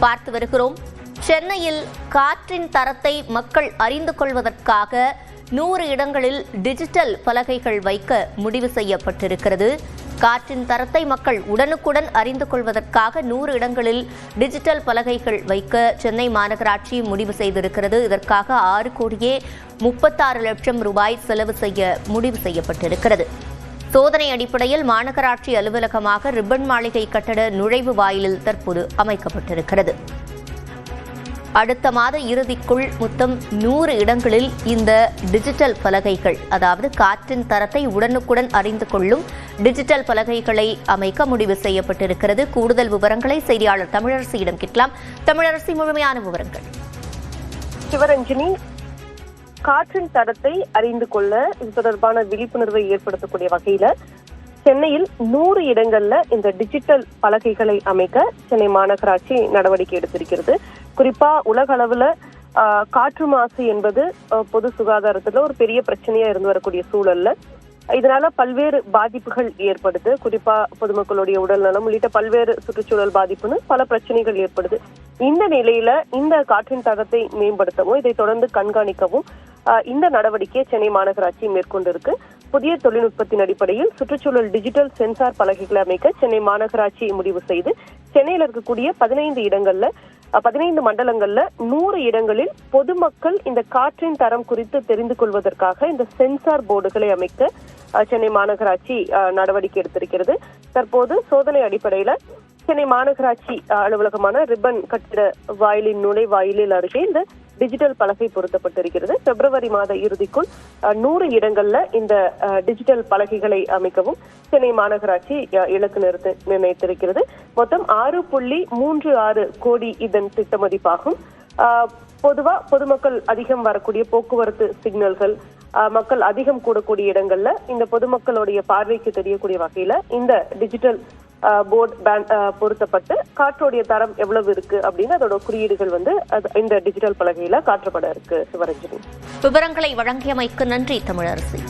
பார்த்து வருகிறோம். சென்னையில் காற்றின் தரத்தை மக்கள் அறிந்து கொள்வதற்காக 100 இடங்களில் டிஜிட்டல் பலகைகள் வைக்க முடிவு செய்யப்பட்டிருக்கிறது. காற்றின் தரத்தை மக்கள் உடனுக்குடன் அறிந்து கொள்வதற்காக 100 இடங்களில் டிஜிட்டல் பலகைகள் வைக்க சென்னை மாநகராட்சி முடிவு செய்திருக்கிறது. இதற்காக 6,36 லட்சம் ரூபாய் செலவு செய்ய முடிவு செய்யப்பட்டிருக்கிறது. சோதனை அடிப்படையில் மாநகராட்சி அலுவலகமாக ரிப்பன் மாளிகை கட்டட நுழைவு வாயிலில் தற்போது அமைக்கப்பட்டிருக்கிறது. அடுத்த மாத இறுதிக்குள் மொத்தம் 100 இடங்களில் இந்த டிஜிட்டல் பலகைகள், அதாவது காற்றின் தரத்தை உடனுக்குடன் அறிந்து கொள்ளும் டிஜிட்டல் பலகைகளை அமைக்க முடிவு செய்யப்பட்டிருக்கிறது. கூடுதல் விவரங்களை செய்தியாளர் தமிழரசியிடம் கேட்கலாம். தமிழரசி, முழுமையான விவரங்கள். சிவரஞ்சனி, காற்றின் தரத்தை அறிந்து கொள்ள இது தொடர்பான விழிப்புணர்வை ஏற்படுத்தக்கூடிய வகையில சென்னையில் 100 இடங்கள்ல இந்த டிஜிட்டல் பலகைகளை அமைக்க சென்னை மாநகராட்சி நடவடிக்கை எடுத்திருக்கிறது. குறிப்பா உலக அளவுல காற்று மாசு என்பது பொது சுகாதாரத்துல ஒரு பெரிய பிரச்சனையா இருந்து வரக்கூடிய சூழல்ல இதனால பல்வேறு பாதிப்புகள் ஏற்படுது. குறிப்பா பொதுமக்களுடைய உடல் நலம் உள்ளிட்ட பல்வேறு சுற்றுச்சூழல் பாதிப்புன்னு பல பிரச்சனைகள் ஏற்படுது. இந்த நிலையில இந்த காற்றின் தரத்தை மேம்படுத்தவும் இதை தொடர்ந்து கண்காணிக்கவும் இந்த நடவடிக்கையை சென்னை மாநகராட்சி மேற்கொண்டிருக்கு. புதிய தொழில்நுட்பத்தின் அடிப்படையில் சுற்றுச்சூழல் டிஜிட்டல் சென்சார் பலகைகளை அமைக்க சென்னை மாநகராட்சி முடிவு செய்து சென்னையில் இருக்கக்கூடிய 15 மண்டலங்கள்ல 100 இடங்களில் பொதுமக்கள் இந்த காற்றின் தரம் குறித்து தெரிந்து கொள்வதற்காக இந்த சென்சார் போர்டுகளை அமைக்க சென்னை மாநகராட்சி நடவடிக்கை எடுத்திருக்கிறது. தற்போது சோதனை அடிப்படையில சென்னை மாநகராட்சி அலுவலகமான ரிப்பன் கட்டிட வாயிலின் நுழைவாயிலில் அருகே இந்த டிஜிட்டல் பலகை பொருத்தப்பட்டிருக்கிறது. பிப்ரவரி மாத இறுதிக்குள் 100 இடங்கள்ல இந்த டிஜிட்டல் பலகைகளை அமைக்கவும் சென்னை மாநகராட்சி இலக்கு நிர்ணயித்திருக்கிறது. மொத்தம் 6.36 கோடி இதன் திட்ட மதிப்பாகும். பொதுவா பொதுமக்கள் அதிகம் வரக்கூடிய போக்குவரத்து சிக்னல்கள், மக்கள் அதிகம் கூடக்கூடிய இடங்கள்ல இந்த பொதுமக்களுடைய பார்வைக்கு தெரியக்கூடிய வகையில இந்த டிஜிட்டல் போர்டு பொருத்தப்பட்டு காற்றோடைய தரம் எவ்வளவு இருக்கு அப்படின்னு அதோட குறியீடுகள் இந்த டிஜிட்டல் பலகையில காட்டப்பட இருக்கு. சிவரஞ்சனி, விவரங்களை வழங்கியமைக்கு நன்றி தமிழரசி.